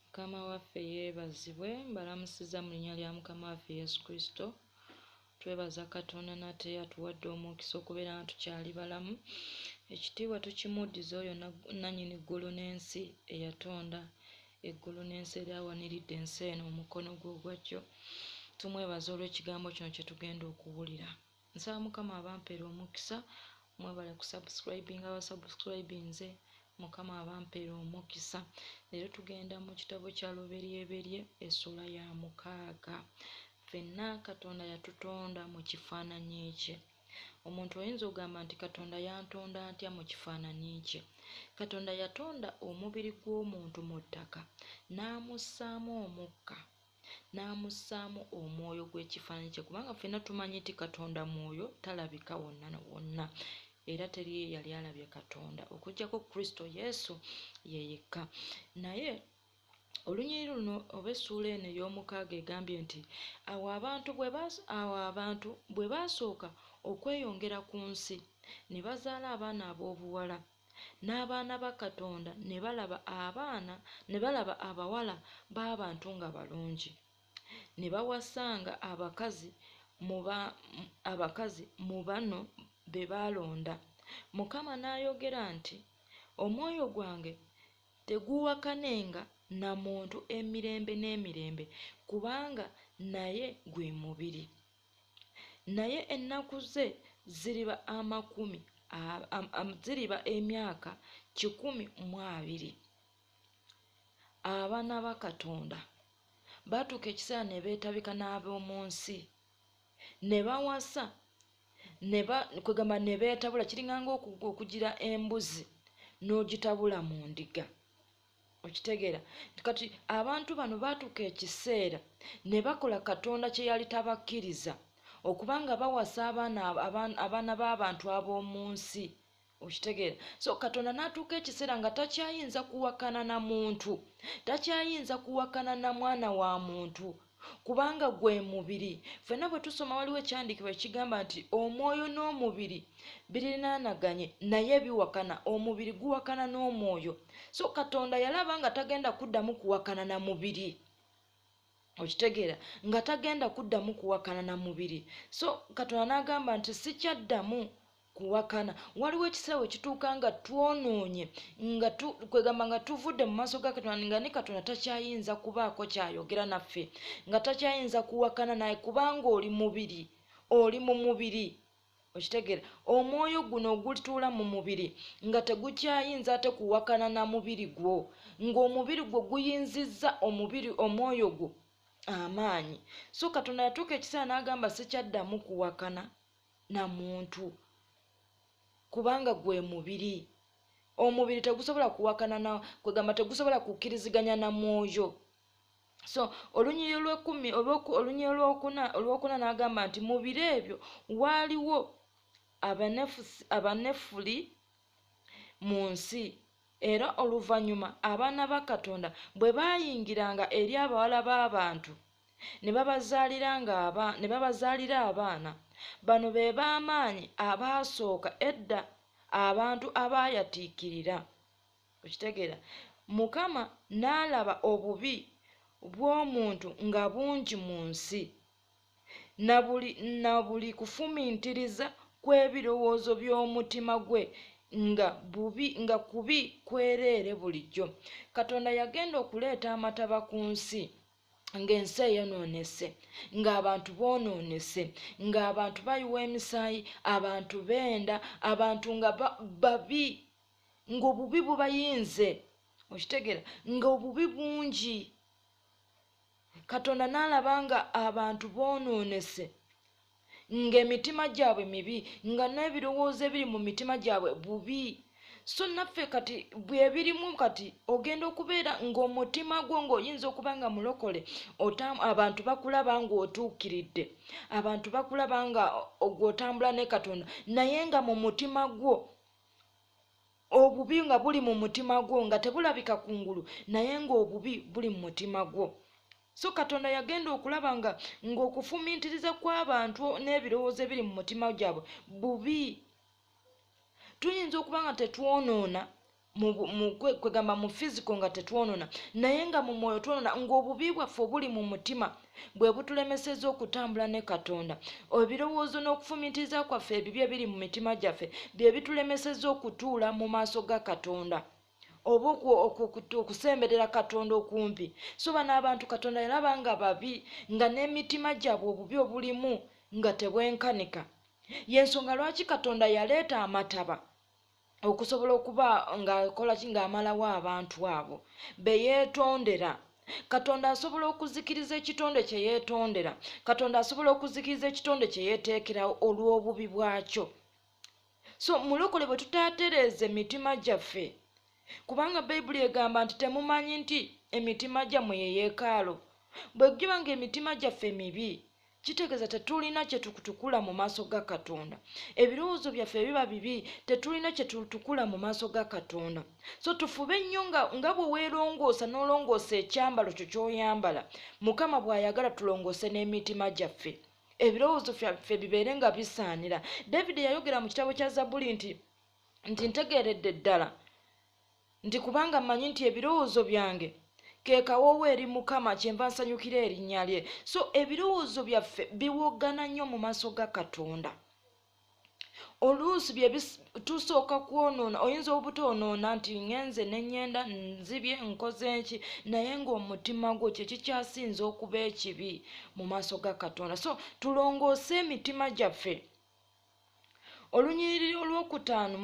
Mukama waffe yeebazibwe, mbalamusiza mu linnya lya Mukama waffe Yesu Kristo. Twebaza Katonda nate atuwadde omukisa okubeera nga tukyali balamu. Ekitiibwa tukimuddiza oyo nannyini ggulu n'ensi eyatonda eggulu n'ensi eryawaniridde ensi eno omukono gwe ogwa ddyo. Tumwebaza olw'ekigambo kino kye tugenda okuwulira. Nsaba Mukama abampeera omukisa, mwebale kusubscribinga abasubscribinze. Mukama abampeera omukisa. Leero tugenda mu kitabo kya Luberyeberye essula ya 6. Ffenna Katonda yatutonda mu kifaananyi kye. Omuntu oyinza okugamba nti Katonda yantonda atya mu kifaananyi kye? Katonda yatonda omubiri gw'omuntu mu ttaka n'amussaamu omukka n'amussaamu omwoyo gw'ekifaananyi kye, kubanga ffenna tumanyi nti Katonda mwoyo, talabika wonna na wonna. Era teri yali alabye Katonda okuggyako Kristo Yesu ye yekka. Naye olunyiriri luno oba essuula eno ey'omukaaga egambye nti awo abantu bwe baasooka okweyongera ku nsi ne bazaala abaana ab'obuwala, n'abaana ba Katonda ne balaba abawala b'abantu nga balungi, ne bawasanga abakazi mu bano be baalonda. Mukama n'ayogera nti omwoyo gwange teguwakanenga na muntu emirembe n'emirembe, kubanga naye gwe mubiri. Naye ennaku ze ziriba emyaka 120. Abaana ba Katonda batuuka ekiseera ne beetabika n'ab'omu nsi, ne bawasa, kwegamba ne beetabula. Kiringanga okugira embuzi n'ogitabula mu ndiga. Okitegeera? Kati abantu bano baatuuka ekiseera ne bakola Katonda kye yali tabakkiriza, okubanga bawasa abaana b'abantu ab'omu nsi. Okitegeera? So Katonda n'atuuka ekiseera nga takyayinza kuwakana na muntu, takyayinza kuwakana na mwana wa muntu, kubanga gwe mubiri. Ffenna bwe tusoma waliwo ekyandiikibwa ekigamba nti omwoyo n'omubiri birinaanaganye naye biwakana, omubiri guwakana n'omwoyo. So Katonda yalaba nga tagenda kuddamu kuwakana na mubiri. Okitegeera? Nga tagenda kuddamu kuwakana na mubiri. So Katonda n'agamba nti sikyaddamu kuwakana. Waliwo ekiseera we kituuka nga twonoonye, kwegamba nga tuvudde mu maaso ga Katonda, nga ne Katonda takyayinza kubaako kyayogera naffe, nga takyayinza kuwakana naye, kubanga oli mubiri, oli mu mubiri. Okitegeera? Omwoyo guno ogulituula mu mubiri nga tegukyayinza ate kuwakana na mubiri gwo, ng'omubiri gwo guyinzizza omwoyo gwo amaanyi. So Katonda yatuuka ekiseera n'agamba sikyaddamu kuwakana na muntu, kubanga gwe mubiri. Omubiri tegusobola kuwakana kwegamba tegusobola kukkiriziganya na mwoyo. So olunyiriri olwokuna n'agamba nti mu biro ebyo waaliwo abanefuli mu nsi, era oluvannyuma abaana ba Katonda bwe baayingiranga eri abawala b'abantu ne babazaalira abaana. Bano be b'amaanyi abaasooka edda, abantu abaayatiikirira. Okitegeera? Mukama n'alaba obubi bw'omuntu nga bungi mu nsi, na buli kufumiitiriza kw'ebirowoozo by'omutima gwe nga kubi kwereere bulijjo. Katonda yagenda okuleeta amataba ku nsi ng'ensi eyonoonese, ng'abantu boonoonese, ng'abantu bayiwa emisaayi, abantu benda, abantu nga babi, ng'obubi bubayinze. Okitegeera? Ng'obubi bungi. Katonda n'alaba nga abantu boonoonese, ng'emitima gyabwe mibi, nga n'ebirowoozo ebiri mu mitima gyabwe bubi. So naffe kati bwe birimu, kati ogenda okubeera ng'omutima gwo ng'oyinza okuba nga mulokole, abantu bakulaba ng'otuukiridde, abantu bakulaba nga ogw'otambula ne Katonda, naye nga mu mutima gwo obubi nga buli mu mutima gwo, nga tebulabika kungulu, naye ng'obubi buli mu mutima gwo. So Katonda yagenda okulaba ng'okufumiitiriza kw'abantu n'ebirowoozo ebiri mu mutima gyabwe bubi. Tuyinza okuba nga tetwonoona kwegamba mu physical nga tetwonona naye nga mu mwoyo twonona ng'obubi bwaffe obuli mu mutima bwe butulemeseza okutambula ne Katonda. Ebirowoozo n'okufumiitiriza kwaffe ebibi ebiri mu mitima gyaffe bye bitulemeseza okutuula mu maaso ga Katonda oba okusemberera Katonda okumpi. So bano abantu Katonda yalaba nga babi nga n'emitima gyabwe obubi obulimu nga tebwenkanika. Y'ensonga lwaki Katonda yaleeta amataba okusobola okuba ng'akola ki ng'amalawo abantu abo be yeetondera. Katonda asobola okuzikiriza ekitonde kye yeetondera. Katonda asobola okuzikiriza ekitonde kye yeeteekerawo olw'obubi bwakyo. So mulokole bwe tutaatereeza emitima gyaffe, kubanga Bayibuli egamba nti temumanyi nti emitima gyammwe ye yeekaalu. Bwe giba ng'emitima gyaffe mibi kitegeeza tetulina kye tutukula mu maaso ga Katonda. Ebirowoozo byaffe biba bibi, tetulina kye tutukula mu maaso ga Katonda. So tufube nnyo nga bwe weerongoosa n'olongoosa ekyambalo kyo ky'oyambala, Mukama bw'ayagala tulongoose n'emitima gyaffe. Ebirowoozo byaffe bibeere nga bisaanira. David yayogera mu kitabo kya Zabbuli nti ntegeeredde ddala nti kubanga mmanyi nti ebirowoozo byange ke kawoowo eri Mukama kyenva nsanyukira erinnya lye. So ebirowoozo byaffe biwogana nnyo mu maaso ga Katonda. Oluusi bye tusooka kwonoona, oyinza obutoonoona nti ngenze nenyenda nzibye nkoze enki, naye ng'omutima gwo kye kikyasinza okuba ekibi mu maaso ga Katonda. So tulongoose emitima gyaffe. Olunyiriri olwokutaano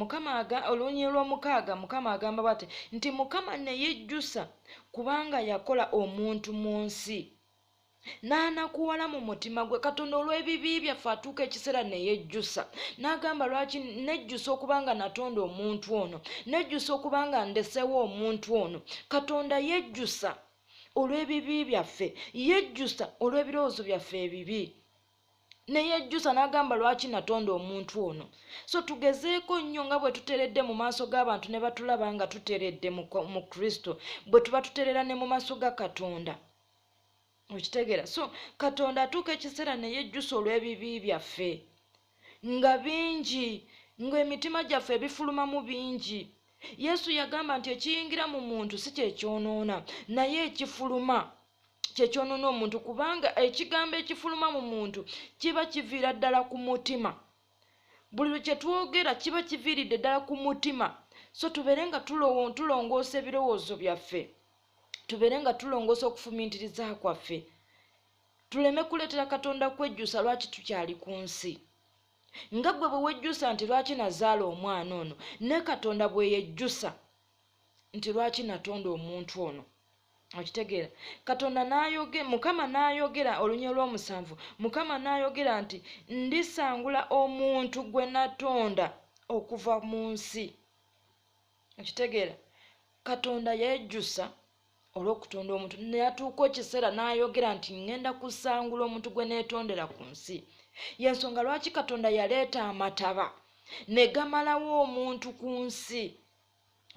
olunyiriri lw'omukaaga Mukama agamba bw'ati nti Mukama ne yejjusa kubanga yakola omuntu mu nsi n'anakuwala mu mutima gwe. Katonda olw'ebibi byaffe atuuka ekiseera ne yejjusa n'agamba lwaki nejjusa okubanga natonda omuntu ono, nejjusa okubanga ndesewo omuntu ono. Katonda yejjusa olw'ebibi byaffe, yejjusa olw'ebirowoozo byaffe ebibi, neyejjusa n'agamba lwaki natonda omuntu ono. So tugezeeko nnyo nga bwe tuteredde mu maaso g'abantu ne batulaba nga tuteredde mu Kristo, bwe tuba tuterera ne mu maaso ga Katonda. Okitegeera? So Katonda atuuka ekiseera ne yejjusa olw'ebibi byaffe nga bingi, ng'emitima gyaffe ebifulumamu bingi. Yesu yagamba nti ekiyingira mu muntu si kyekyonoona, naye ekifuluma kyekyonoona omuntu, kubanga ekigambo ekifuluma mu muntu kiba kiviira ddala ku mutima. Buli lwe kye twogera kiba kiviiridde ddala ku mutima. So tubeere nga tulongoosa ebirowoozo byaffe, tubeere nga tulongoosa okufumiitiriza kwaffe, tuleme kuleetera Katonda kwejjusa lwaki tukyali ku nsi. Nga gwe bwe wejjusa nti lwaki nazaala omwana ono, ne Katonda bwe yejjusa nti lwaki natonda omuntu ono. Okitegeera? Katonda Mukama n'ayogera olunyiriri lw'omusanvu, Mukama n'ayogera nti ndisangula omuntu gwe natonda okuva mu nsi. Okitegeera? Katonda yejjusa olw'okutonda omuntu, n'atuuka ekiseera n'ayogera nti ngenda kusangula omuntu gwe neetondera ku nsi. Y'ensonga lwaki Katonda yaleeta amataba ne gamalawo omuntu ku nsi.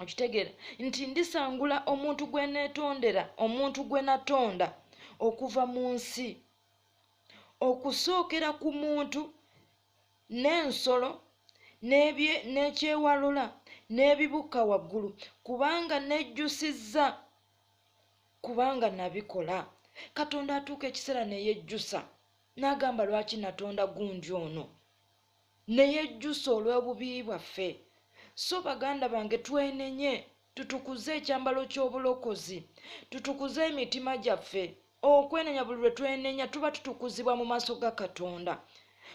Okitegeera? Nti ndisangula omuntu gwe neetondera, omuntu gwe natonda okuva mu nsi, okusookera ku muntu n'ensolo n'ekyewalula n'ebibuka waggulu, kubanga nejjusizza, kubanga nabikola. Katonda atuuka ekiseera ne yejjusa n'agamba lwaki natonda gundi ono, ne yejjusa olw'obubi bwaffe. So baganda bange, twenenye, tutukuze ekyambalo ky'obulokozi, tutukuze emitima gyaffe. Okwenenya buli lwe twenenya tuba tutukuzibwa mu maaso ga Katonda.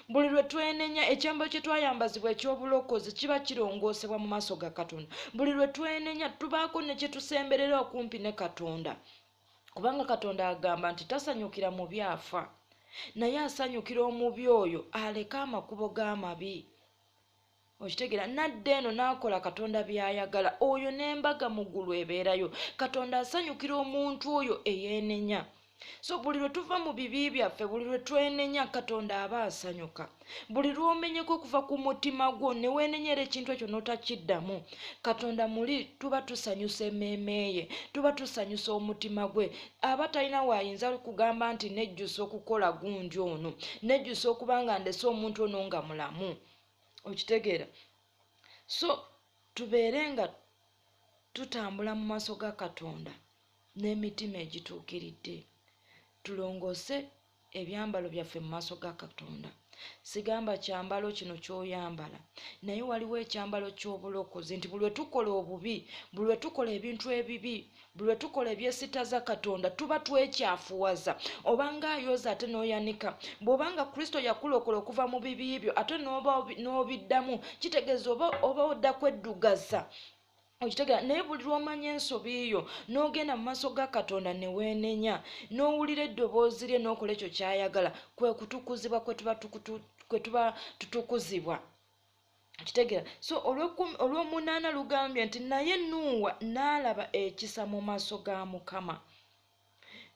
Buli lwe twenenya ekyambalo kye twayambazibwa eky'obulokozi kiba kirongoosebwa mu maaso ga Katonda. Buli lwe twenenya tubaako ne kye tusemberera okumpi ne Katonda, kubanga Katonda agamba nti tasanyukira mu byafa, naye asanyukira omubi oyo aleka amakubo g'amabi. Okitegeera? Nadda eno n'akola Katonda by'ayagala, oyo n'embaga mu ggulu ebeerayo. Katonda asanyukira omuntu oyo eyeenenya. So buli lwe tuva mu bibi byaffe, buli lwe twenenya, Katonda aba asanyuka. Buli lw'omenyeko okuva ku mutima gwo ne weenenyera ekintu ekyo n'otakiddamu, Katonda muli tuba tusanyusa emmeeme ye, tuba tusanyusa omutima gwe. Aba talina waayinza kugamba nti nejjusa okukola gundi ono, nejjusa okuba nga ndese omuntu ono nga mulamu. Okitegeera? So tubeere nga tutambula mu maaso ga Katonda n'emitima egituukiridde. Tulongoose ebyambalo byaffe mu maaso ga Katonda. Sigamba kyambalo kino ky'oyambala, naye waliwo ekyambalo ky'obulokozi, nti buli lwe tukola obubi, buli lwe tukola ebintu ebibi, buli lwe tukola ebyesitaza Katonda, tuba twekyafuwaza. Obanga ayoza ate n'oyanika. Bw'obanga Kristo yakulokola okuva mu bibi byo ate n'obiddamu, kitegeeza oba odda kweddugaza. Okitegera, naye buli lw'omanya ensobi yo n'ogenda mu maaso ga Katonda ne weenenya, n'owulira eddoboozi lye n'okola ekyo ky'ayagala, kwe kutukuzibwa kwe tuba tutukuzibwa. Okitegera, so olw'omunaana lugambye nti naye Nuuwa n'alaba ekisa mu maaso ga Mukama.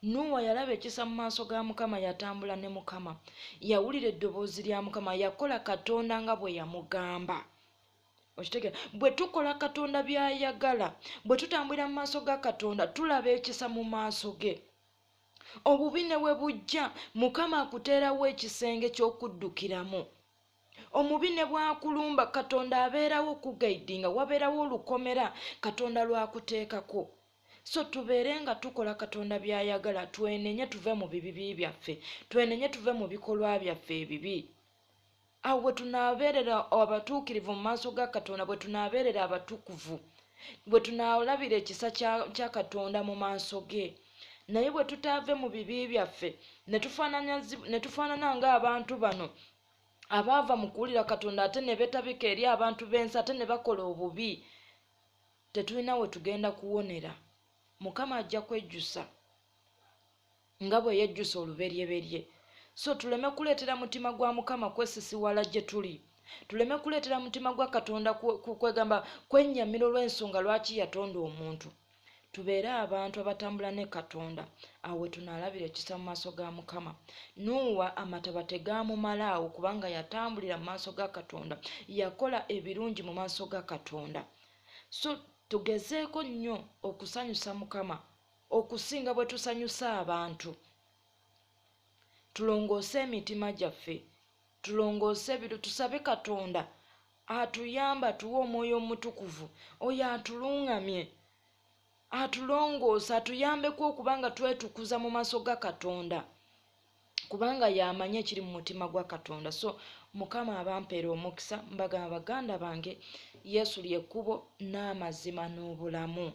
Nuuwa yalaba ekisa mu maaso ga Mukama, yatambula ne Mukama, yawulira eddoboozi lya Mukama, yakola Katonda nga bwe yamugamba. Okitegera, bwe tukola Katonda by'ayagala, bwe tutambulira mu maaso ga Katonda, tulaba ekisa mu maaso ge. Obubi ne we bujja, Mukama akuteerawo ekisenge ky'okuddukiramu. Omubi ne bwakulumba, Katonda abeerawo okugaidinga, wabeerawo olukomera Katonda lwakuteekako. So tubeere nga tukola Katonda by'ayagala, twenenye tuve mu bibi byaffe, twenenye tuve mu bikolwa byaffe ebibi. Awo bwe tunaabeerera abatuukirivu mu maaso ga Katonda, bwe tunaabeerera abatukuvu, bwe tunaalabira ekisa kya Katonda mu maaso ge. Naye bwe tutaave mu bibi byaffe ne tufaanana ng'abantu bano abaava mu kuwulira Katonda ate ne beetabika eri abantu b'ensi ate ne bakola obubi, tetulina we tugenda kuwonera. Mukama ajja kwejjusa nga bwe yejjusa oluberyeberye. So tuleme kuleetera mutima gwa Mukama kwesisiwala gye tuli. Tuleme kuleetera mutima gwa Katonda kwegamba kwennyamira olw'ensonga lwaki yatonda omuntu. Tubeere abantu abatambula ne Katonda, awo we tunaalabira ekisa mu maaso ga Mukama. Nuuwa amataba tegaamumalaawo kubanga yatambulira mu maaso ga Katonda, yakola ebirungi mu maaso ga Katonda. So tugezeeko nnyo okusanyusa Mukama okusinga bwe tusanyusa abantu. Tulongoose emitima gyaffe, tulongoose ebintu, tusabe Katonda atuyamba, atuwe omwoyo omutukuvu, oyo atuluŋŋamye, atulongoose, atuyambeko okubanga twetukuza mu maaso ga Katonda, kubanga y'amanyi ekiri mu mutima gwa Katonda. So Mukama abampeera omukisa, mbagamba baganda bange, Yesu ly'ekkubo n'amazima n'obulamu.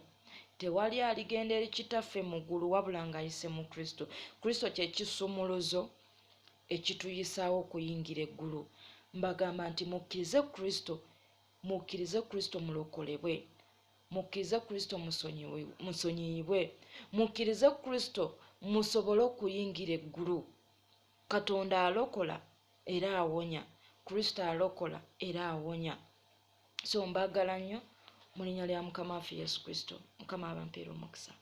Tewali aligenda eri Kitaffe mu ggulu wabula ng'ayise mu Kristo. Kristo kye kisumuluzo ekituyisaawo okuyingira eggulu. Mbagamba nti mukkirize Kristo mulokolebwe, mukkirize Kristo musonyiyibwe, mukkirize Kristo musobole okuyingira eggulu. Katonda alokola era awonya, Kristo alokola era awonya. So mbagala nnyo mu linnya lya Mukama waffe Yesu Kristo. Mukama abampeera omukisa.